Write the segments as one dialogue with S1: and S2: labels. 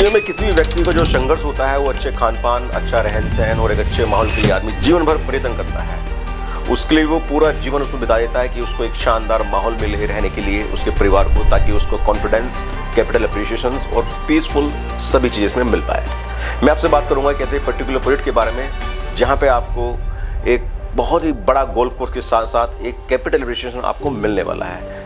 S1: दुनिया में किसी भी व्यक्ति का जो संघर्ष होता है वो अच्छे खान पान, अच्छा रहन सहन और एक अच्छे माहौल के लिए आदमी जीवन भर प्रयत्न करता है। उसके लिए वो पूरा जीवन उसमें बिता देता है कि उसको एक शानदार माहौल में रहने के लिए उसके परिवार को, ताकि उसको कॉन्फिडेंस, कैपिटल अप्रिशिएशन और पीसफुल सभी चीज़ें इसमें मिल पाए। मैं आपसे बात करूंगा एक ऐसे पर्टिकुलर प्रोजेक्ट के बारे में जहाँ पे आपको एक बहुत ही बड़ा गोल्फ कोर्स के साथ साथ एक कैपिटल अप्रिशिएशन आपको मिलने वाला है।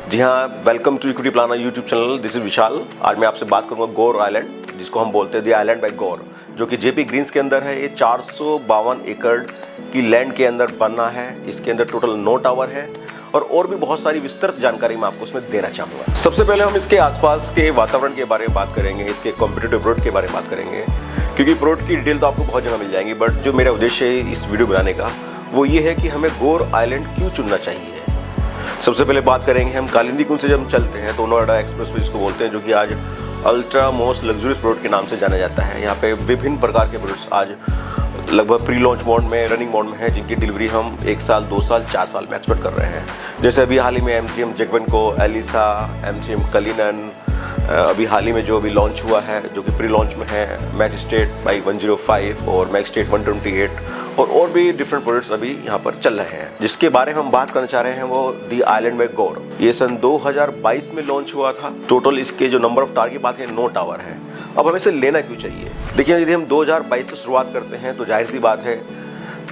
S1: जी हाँ, welcome to equity planner YouTube channel. This is Vishal. आज मैं आपसे बात करूंगा गौर आइलैंड, जिसको हम बोलते हैं द आइलैंड बाय गौर, जो कि जेपी ग्रीन्स के अंदर है। ये 452 एकड़ की लैंड के अंदर बना है। इसके अंदर टोटल 9 टावर है और भी बहुत सारी विस्तृत जानकारी मैं आपको इसमें देना चाहूँगा। सबसे पहले हम इसके आसपास के वातावरण के बारे में बात करेंगे, इसके कॉम्पिटिटिव प्रोडक्ट के बारे में बात करेंगे, क्योंकि प्रोडक्ट की डिटेल तो आपको बहुत जगह मिल जाएंगी, बट जो मेरा उद्देश्य है इस वीडियो बनाने का वो ये है कि हमें गौर आइलैंड क्यों चुनना चाहिए। सबसे पहले बात करेंगे हम कालिंदी कुंज से जब हम चलते हैं तो नोएडा एक्सप्रेसवे जिसको बोलते हैं, जो कि आज अल्ट्रा मोस्ट लग्जरियस प्रोडक्ट के नाम से जाना जाता है। यहाँ पे विभिन्न प्रकार के प्रोडक्ट्स आज लगभग प्री लॉन्च मोड में, रनिंग मोड में है, जिनकी डिलीवरी हम 1 साल, 2 साल, 4 साल में एक्सपेक्ट कर रहे हैं। जैसे अभी हाल ही में MGM जगवनको, एलिसा, MGM कलिनन, अभी हाल ही में जो अभी लॉन्च हुआ है जो कि प्री लॉन्च में है, मैक्स स्टेट बाई 105 और मैक्स स्टेट 128 और भी डिफरेंट प्रोडक्ट्स अभी यहाँ पर चल रहे हैं। जिसके बारे में हम बात करना चाह रहे हैं वो द आइलैंड बाय गौर। ये सन 2022 में लॉन्च हुआ था। टोटल इसके जो नंबर ऑफ टावर की बात है 9 टावर है। अब हमें इसे लेना क्यों चाहिए? देखिए, यदि हम 2022 से शुरुआत करते हैं तो जाहिर सी बात है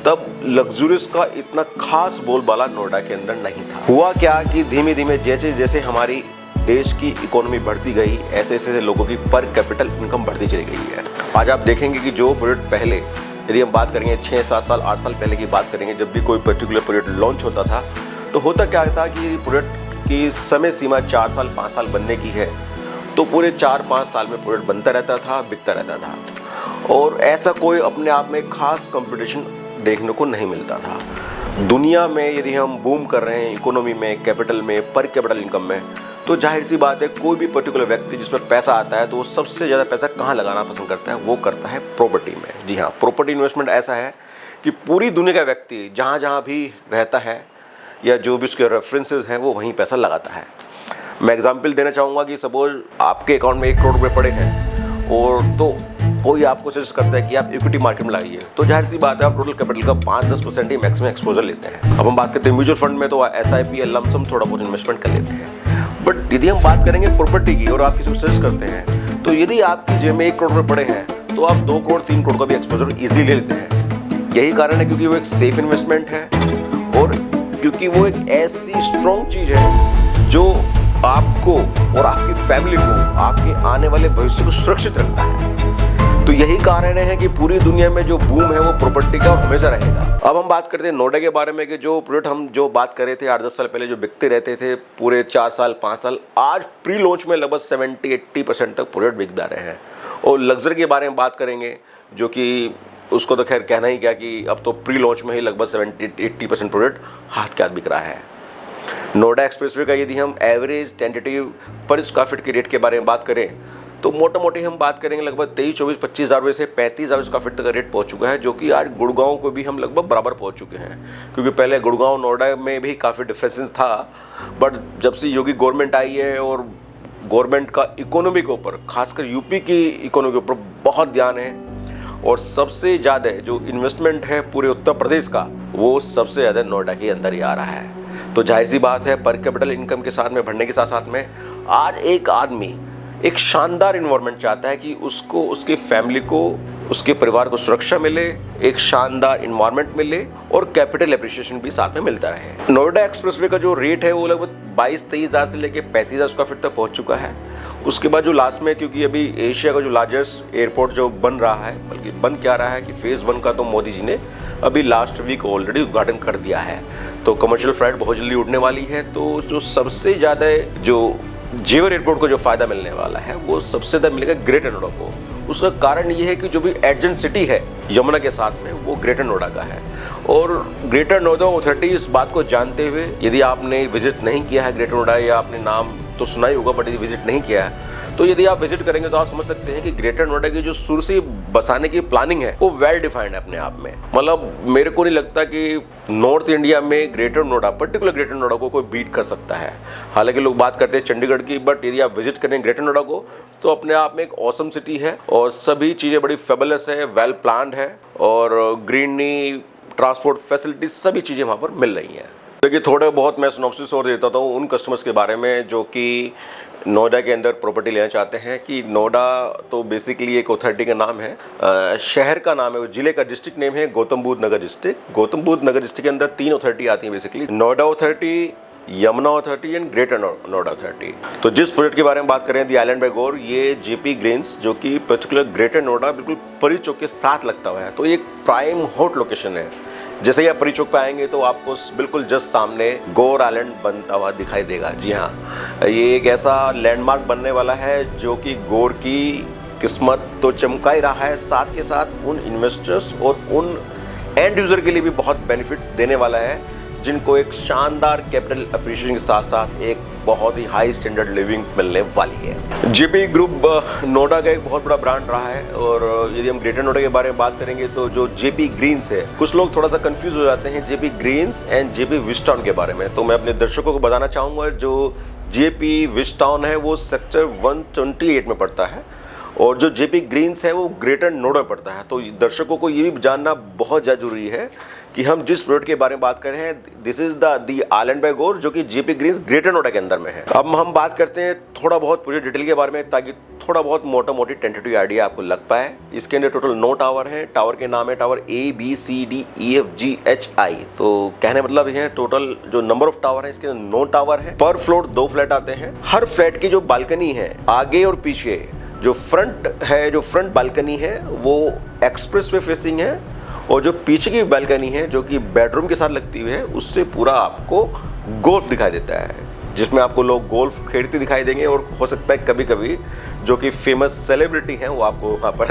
S1: तब लग्जरियस का इतना खास बोलबाला नोएडा के अंदर नहीं था। हुआ क्या कि धीमे धीमे जैसे जैसे हमारी देश की इकोनॉमी बढ़ती गई, ऐसे ऐसे लोगों की पर कैपिटल इनकम बढ़ती चली गई है। आज आप देखेंगे कि जो प्रोडक्ट पहले, यदि हम बात करेंगे 6, 7 साल, 8 साल पहले की बात करेंगे, जब भी कोई पर्टिकुलर प्रोडक्ट लॉन्च होता था तो होता क्या था कि प्रोडक्ट की समय सीमा 4 साल, 5 साल बनने की है तो पूरे 4-5 साल में प्रोडक्ट बनता रहता था, बिकता रहता था और ऐसा कोई अपने आप में खास कंपटीशन देखने को नहीं मिलता था। दुनिया में यदि हम बूम कर रहे हैं इकोनॉमी में, कैपिटल में, पर कैपिटल इनकम में, तो जाहिर सी बात है कोई भी पर्टिकुलर व्यक्ति जिस पर पैसा आता है तो वो सबसे ज़्यादा पैसा कहाँ लगाना पसंद करता है? वो करता है प्रॉपर्टी में। जी हाँ, प्रॉपर्टी इन्वेस्टमेंट ऐसा है कि पूरी दुनिया का व्यक्ति जहाँ जहाँ भी रहता है या जो भी उसके रेफरेंसेस हैं वो वहीं पैसा लगाता है। मैं एग्जांपल देना चाहूँगा कि सपोज आपके अकाउंट में 1 करोड़ रुपये पड़े हैं और तो कोई आपको सजेस्ट करता है कि आप इक्विटी मार्केट में लगाइए, तो जाहिर सी बात है आप टोटल कैपिटल का 5-10% ही मैक्सिमम एक्सपोजर लेते हैं। अब हम बात करते हैं म्यूचुअल फंड में तो SIP या लमसम थोड़ा बहुत इन्वेस्टमेंट कर लेते हैं। बट यदि हम बात करेंगे प्रॉपर्टी की और आप किसी को सजेस्ट करते हैं तो यदि आपकी जेब में 1 करोड़ रुपये पड़े हैं तो आप 2 करोड़ 3 करोड़ का भी एक्सपोजर इजीली ले लेते हैं। यही कारण है क्योंकि वो एक सेफ इन्वेस्टमेंट है और क्योंकि वो एक ऐसी स्ट्रॉन्ग चीज़ है जो आपको और आपकी फैमिली को, आपके आने वाले भविष्य को सुरक्षित रखता है। तो यही कारण है कि पूरी दुनिया में जो बूम है वो प्रॉपर्टी का हमेशा रहेगा। अब हम बात करते हैं नोएडा के बारे में कि जो प्रोडक्ट हम जो बात कर रहे थे 8-10 साल पहले जो बिकते रहते थे पूरे 4 साल, 5 साल, आज प्री लॉन्च में लगभग 70-80% तक प्रोडक्ट बिक जा रहे हैं। और लग्जरी के बारे में बात करेंगे जो कि उसको तो खैर कहना ही क्या कि अब तो प्री लॉन्च में ही लगभग 70-80% प्रोडक्ट हाथ के हाथ बिक रहा है। नोएडा एक्सप्रेसवे का यदि हम एवरेज टेंटेटिव पर स्क्वायर फीट के रेट के बारे में बात करें तो मोटा मोटी हम बात करेंगे लगभग 23-24-25 हज़ार रुपये से 35,000 स्क्वायर फीट तक का रेट पहुंच चुका है, जो कि आज गुड़गांव को भी हम लगभग बराबर पहुंच चुके हैं। क्योंकि पहले गुड़गांव नोएडा में भी काफ़ी डिफरेंसेस था, बट जब से योगी गवर्नमेंट आई है और गवर्नमेंट का इकोनॉमी के ऊपर, खासकर यूपी की इकोनॉमी के ऊपर बहुत ध्यान है और सबसे ज़्यादा जो इन्वेस्टमेंट है पूरे उत्तर प्रदेश का वो सबसे ज़्यादा नोएडा के अंदर ही आ रहा है। तो जाहिर सी बात है पर कैपिटल इनकम के साथ में बढ़ने के साथ साथ में आज एक आदमी एक शानदार इन्वायरमेंट चाहता है कि उसको, उसकी फैमिली को, उसके परिवार को सुरक्षा मिले, एक शानदार इन्वायरमेंट मिले और कैपिटल एप्रिशिएशन भी साथ में मिलता रहे। नोएडा एक्सप्रेसवे का जो रेट है वो लगभग 22-23 हज़ार से लेकर 35,000 स्क्वायर फीट तक पहुंच चुका है। उसके बाद जो लास्ट में, क्योंकि अभी एशिया का जो लार्जेस्ट एयरपोर्ट जो बन रहा है, बल्कि बन क्या रहा है कि फेज़ 1 का तो मोदी जी ने अभी लास्ट वीक ऑलरेडी उद्घाटन कर दिया है, तो कमर्शियल फ्लाइट बहुत जल्दी उड़ने वाली है। तो जो सबसे ज़्यादा जो जेवर एयरपोर्ट को जो फ़ायदा मिलने वाला है वो सबसे ज़्यादा मिलेगा ग्रेटर नोएडा को। उसका कारण ये है कि जो भी एडजेंट सिटी है यमुना के साथ में वो ग्रेटर नोएडा का है और ग्रेटर नोएडा अथॉरिटी इस बात को जानते हुए, यदि आपने विजिट नहीं किया है ग्रेटर नोएडा या आपने नाम तो सुना ही होगा बट यदि विजिट नहीं किया है तो यदि आप विजिट करेंगे तो आप समझ सकते हैं कि ग्रेटर नोएडा की जो शुरू से बसाने की प्लानिंग है वो वेल डिफाइंड है अपने आप में। मतलब मेरे को नहीं लगता कि नॉर्थ इंडिया में greater Noida, particular greater Noida को कोई बीट कर सकता है। हालांकि लोग बात करते हैं चंडीगढ़ की, बट यदि आप विजिट करें ग्रेटर नोएडा को तो अपने आप में एक ऑसम सिटी है और सभी चीज़ें बड़ी फेबुलस है, वेल प्लान्ड है और ग्रीनरी, ट्रांसपोर्ट फैसिलिटीज सभी चीज़ें वहाँ पर मिल रही हैं। देखिए थोड़े बहुत मैं सिनॉप्सिस और देता हूँ उन कस्टमर्स के बारे में जो कि नोएडा के अंदर प्रॉपर्टी लेना चाहते हैं। कि नोएडा तो बेसिकली एक अथॉरिटी का नाम है, शहर का नाम है, जिले का डिस्ट्रिक्ट नेम है गौतम बुद्ध नगर डिस्ट्रिक्ट। गौतम बुद्ध नगर डिस्ट्रिक्ट के अंदर 3 अथॉरिटी आती हैं basically, Noida authority, Yamuna authority and greater Noida authority. तो जिस प्रोजेक्ट के बारे में बात करें दी आइलैंड बाय गौर, ये जेपी ग्रीन्स जो कि पर्टिकुलर ग्रेटर नोएडा बिल्कुल परी चौक के साथ लगता हुआ है, तो एक प्राइम हॉट लोकेशन है। जैसे ही आप परी चौक पे आएंगे तो आपको बिल्कुल जस्ट सामने गौर आइलैंड बनता हुआ दिखाई देगा। जी हाँ, ये एक ऐसा लैंडमार्क बनने वाला है जो कि गौर की किस्मत तो चमका ही रहा है, साथ के साथ उन इन्वेस्टर्स और उन एंड यूजर के लिए भी बहुत बेनिफिट देने वाला है जिनको एक शानदार कैपिटल अप्रिशिएशन के साथ साथ एक बहुत ही हाई स्टैंडर्ड लिविंग मिलने वाली है। जेपी ग्रुप नोएडा का एक बहुत बड़ा ब्रांड रहा है और यदि हम ग्रेटर नोएडा के बारे में बात करेंगे तो जो जेपी ग्रीन्स है, कुछ लोग थोड़ा सा कंफ्यूज हो जाते हैं JP Green's and JP Wish Town के बारे में। तो मैं अपने दर्शकों को बताना चाहूँगा जो जेपी विस्टाउन है वो सेक्टर 128 में पड़ता है और जो जेपी ग्रीन्स है वो ग्रेटर नोएडा में पड़ता है। तो दर्शकों को ये भी जानना बहुत ज़्यादा जरूरी है कि हम जिस प्रोडक्ट के बारे में बात कर रहे हैं this is the island by Gaur जो कि जेपी ग्रीन्स ग्रेटर नोएडा के अंदर में है। अब हम बात करते हैं थोड़ा बहुत पूरे डिटेल के बारे में ताकि थोड़ा बहुत मोटा मोटी टेंटेटिव आइडिया आपको लग पाए। इसके अंदर टोटल 9 टावर हैं। टावर के नाम है टावर ABCDEFGHI। तो कहने मतलब ये है टोटल जो नंबर ऑफ टावर है इसके अंदर 9 टावर है। पर फ्लोर 2 फ्लैट आते हैं। हर फ्लैट की जो बालकनी है आगे और पीछे, जो फ्रंट है, जो फ्रंट बालकनी है वो एक्सप्रेस वे फेसिंग है और जो पीछे की बालकनी है जो कि बेडरूम के साथ लगती हुई है उससे पूरा आपको गोल्फ दिखाई देता है, जिसमें आपको लोग गोल्फ खेलते दिखाई देंगे और हो सकता है कभी कभी जो कि फेमस सेलिब्रिटी हैं वो आपको वहाँ पर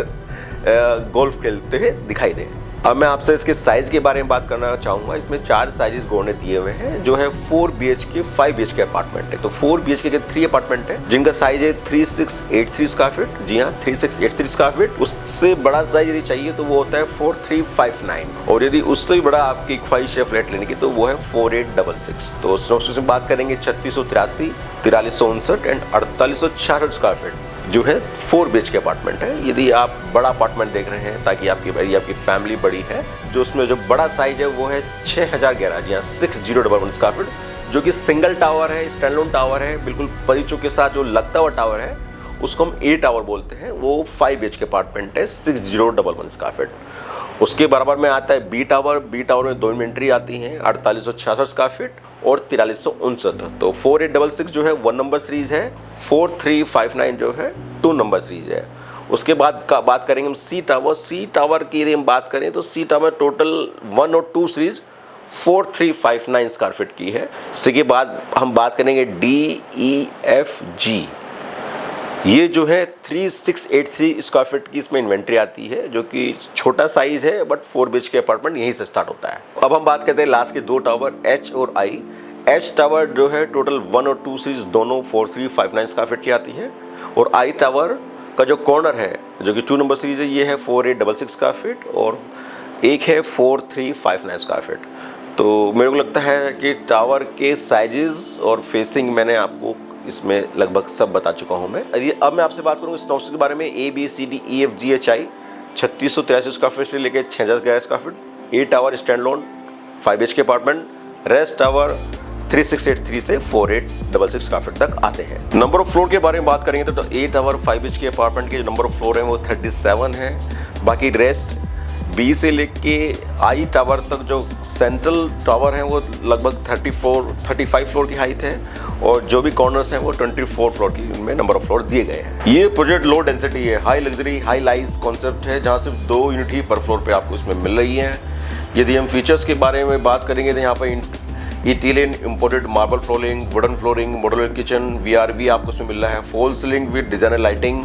S1: गोल्फ खेलते हुए दिखाई दें। अब मैं आपसे इसके साइज के बारे में बात करना चाहूँगा। इसमें 4 साइजेस गौर ने दिए हुए हैं जो है 4 BHK 5 BHK अपार्टमेंट है। तो 4 BHK के 3 अपार्टमेंट है जिनका साइज है 3683 स्क्वायर फीट। जी हाँ, 3683 स्क्वायर फीट। उससे बड़ा साइज यदि चाहिए तो वो होता है 4359 और यदि उससे भी बड़ा आपकी ख्वाहिश है फ्लैट लेने की तो वो है 4866। तो सिनॉप्सिस में बात करेंगे 3683, 4359 एंड 4866 स्क्वायर फीट जो है 4 BHK अपार्टमेंट है। यदि आप बड़ा अपार्टमेंट देख रहे हैं ताकि आपकी फैमिली बड़ी है, जो उसमें जो बड़ा साइज है वो है 6011, जी हाँ 6011 स्क्वायर फीट, जो कि सिंगल टावर है, स्टैंडअलोन टावर है, बिल्कुल परिचो के साथ जो लगता हुआ टावर है उसको हम A टावर बोलते हैं। वो 5 BHK अपार्टमेंट है 6011 स्क्वायर फीट। उसके बराबर में आता है B टावर। B टावर में 2 इन्वेंट्री आती हैं 4866 स्क्वायर फीट और 4369। तो 4866 जो है 1 नंबर सीरीज है, 4359 जो है 2 नंबर सीरीज है। उसके बाद बात करेंगे हम C टावर। C टावर की यदि हम बात करें तो C टावर टोटल 1 और 2 सीरीज 4359 स्क्वायर फीट की है। इसी के बाद हम बात करेंगे DEFG। ये जो है 3683 स्क्वायर फीट की इसमें इन्वेंट्री आती है जो कि छोटा साइज है बट 4 BHK अपार्टमेंट यहीं से स्टार्ट होता है। अब हम बात करते हैं लास्ट के 2 टावर H और I। H टावर जो है टोटल 1 और 2 सीरीज दोनों 4359 स्क्वायर फीट की आती है और I टावर का जो कॉर्नर है जो कि 2 नंबर सीरीज है ये है 4866 स्क्वायर फीट और एक है 4359 स्क्वायर फीट। तो मेरे को लगता है कि टावर के साइजेस और फेसिंग मैंने आपको इसमें लगभग सब बता चुका हूं मैं। अब मैं आपसे बात करूंगा सिनॉप्सिस के बारे में। ABCDEFGHI 3683 स्क्वायर फीट से लेकर 6011 square feet. A tower standalone 5 BHK apartment. Rest tower 3683 से 4866 स्क्वायर फीट तक आते हैं। नंबर ऑफ फ्लोर के बारे में बात करेंगे तो A टावर 5 BHK अपार्टमेंट के जो नंबर ऑफ फ्लोर है वो 37 है। बाकी रेस्ट B से लेके I टावर तक जो सेंट्रल टावर है वो लगभग 35 फ्लोर की हाइट है और जो भी कॉर्नर्स हैं वो 24 फ्लोर की उनमें नंबर ऑफ फ्लोर दिए गए हैं। ये प्रोजेक्ट लो डेंसिटी है, high luxury high lies concept है जहाँ सिर्फ 2 यूनिट ही पर फ्लोर पे आपको इसमें मिल रही है। यदि हम फीचर्स के बारे में बात करेंगे तो यहाँ पर Italian imported marble flooring, wooden flooring, modular kitchen, VRV आपको इसमें मिल रहा है। Fall ceiling with designer lighting,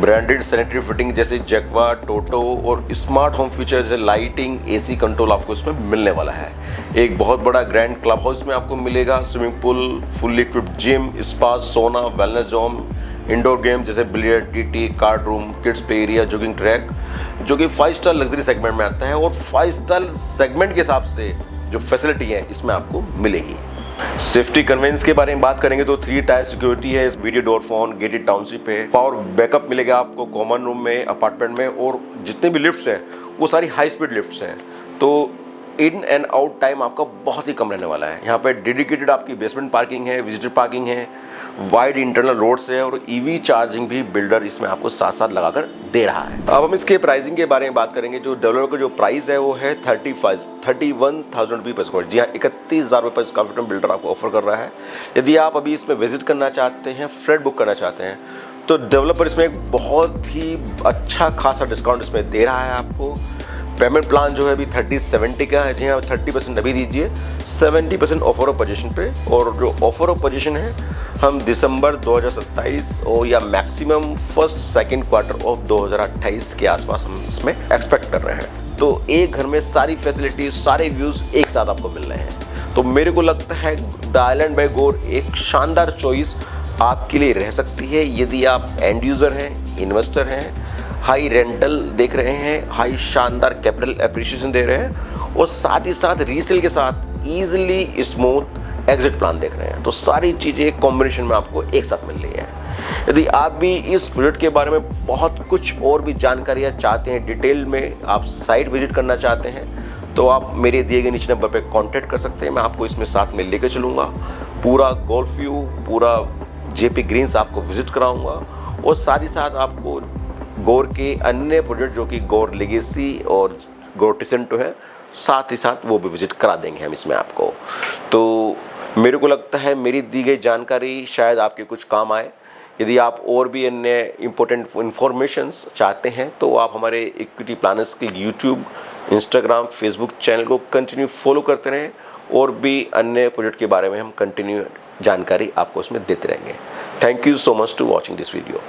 S1: branded sanitary fitting जैसे जैक्वा, टोटो और स्मार्ट होम फीचर जैसे लाइटिंग, AC कंट्रोल आपको इसमें मिलने वाला है। एक बहुत बड़ा ग्रैंड क्लब हाउस में आपको मिलेगा, swimming pool, fully equipped gym, spa, सोना, वेलनेस जोन, इंडोर गेम जैसे billiard, TT, card room, kids play area, jogging track, जो कि 5 स्टार लग्जरी सेगमेंट में आता है और 5 स्टार सेगमेंट के हिसाब से जो फैसिलिटी है इसमें आपको मिलेगी। सेफ्टी कन्वेंस के बारे में बात करेंगे तो 3 टायर सिक्योरिटी है, video door phone, gated township है, पावर बैकअप मिलेगा आपको कॉमन रूम में, अपार्टमेंट में, और जितने भी लिफ्ट्स हैं वो सारी हाई स्पीड लिफ्ट्स हैं, तो इन एंड आउट टाइम आपका बहुत ही कम रहने वाला है। यहाँ पे डेडिकेटेड आपकी बेसमेंट पार्किंग है, विजिटर पार्किंग है, वाइड इंटरनल रोड्स है और ईवी चार्जिंग भी बिल्डर इसमें आपको साथ साथ लगाकर दे रहा है। अब हम इसके प्राइसिंग के बारे में बात करेंगे। जो डेवलपर का जो प्राइस है वो है 31,000 रुपये पर स्क्वायर। जी हाँ, 31,000 रुपये पर स्क्वायर फीट में बिल्डर आपको ऑफर कर रहा है। यदि आप अभी इसमें विजिट करना चाहते हैं, फ्लैट बुक करना चाहते हैं, तो डेवलपर इसमें एक बहुत ही अच्छा खासा डिस्काउंट इसमें दे रहा है आपको। पेमेंट प्लान जो है अभी 30-70 का है। जी हाँ, 30% अभी दीजिए, 70% ऑफर ऑफ पोजीशन पे, और जो ऑफर ऑफ पोजीशन है हम दिसंबर 2027 और या maximum first second quarter of 2028 के आसपास हम इसमें एक्सपेक्ट कर रहे हैं। तो एक घर में सारी फैसिलिटीज, सारे व्यूज़ एक साथ आपको मिल रहे हैं। तो मेरे को लगता है द आइलैंड बाय गौर एक शानदार चॉइस आपके लिए रह सकती है। यदि आप एंड यूज़र हैं, इन्वेस्टर हैं, हाई रेंटल देख रहे हैं, हाई शानदार कैपिटल एप्रिसिएशन दे रहे हैं और साथ ही साथ रीसेल के साथ ईजिली स्मूथ एग्जिट प्लान देख रहे हैं, तो सारी चीज़ें कॉम्बिनेशन में आपको एक साथ मिल रही है। यदि आप भी इस प्रोजेक्ट के बारे में बहुत कुछ और भी जानकारियाँ चाहते हैं, डिटेल में आप साइट विजिट करना चाहते हैं, तो आप मेरे दिए गए नीचे नंबर पर कॉन्टैक्ट कर सकते हैं। मैं आपको इसमें साथ में लेकर चलूँगा, पूरा गोल्फ व्यू, पूरा जेपी ग्रीन्स आपको विजिट कराऊँगा और साथ ही साथ आपको गौर के अन्य प्रोजेक्ट जो कि गौर लेगेसी और गौर टिसेंटो है, साथ ही साथ वो भी विजिट करा देंगे हम इसमें आपको। तो मेरे को लगता है मेरी दी गई जानकारी शायद आपके कुछ काम आए। यदि आप और भी अन्य इम्पोर्टेंट इन्फॉर्मेशंस चाहते हैं तो आप हमारे इक्विटी प्लानर्स के यूट्यूब, इंस्टाग्राम, फेसबुक चैनल को कंटिन्यू फॉलो करते रहें और भी अन्य प्रोजेक्ट के बारे में हम कंटिन्यू जानकारी आपको उसमें देते रहेंगे। Thank you so much to watching this video.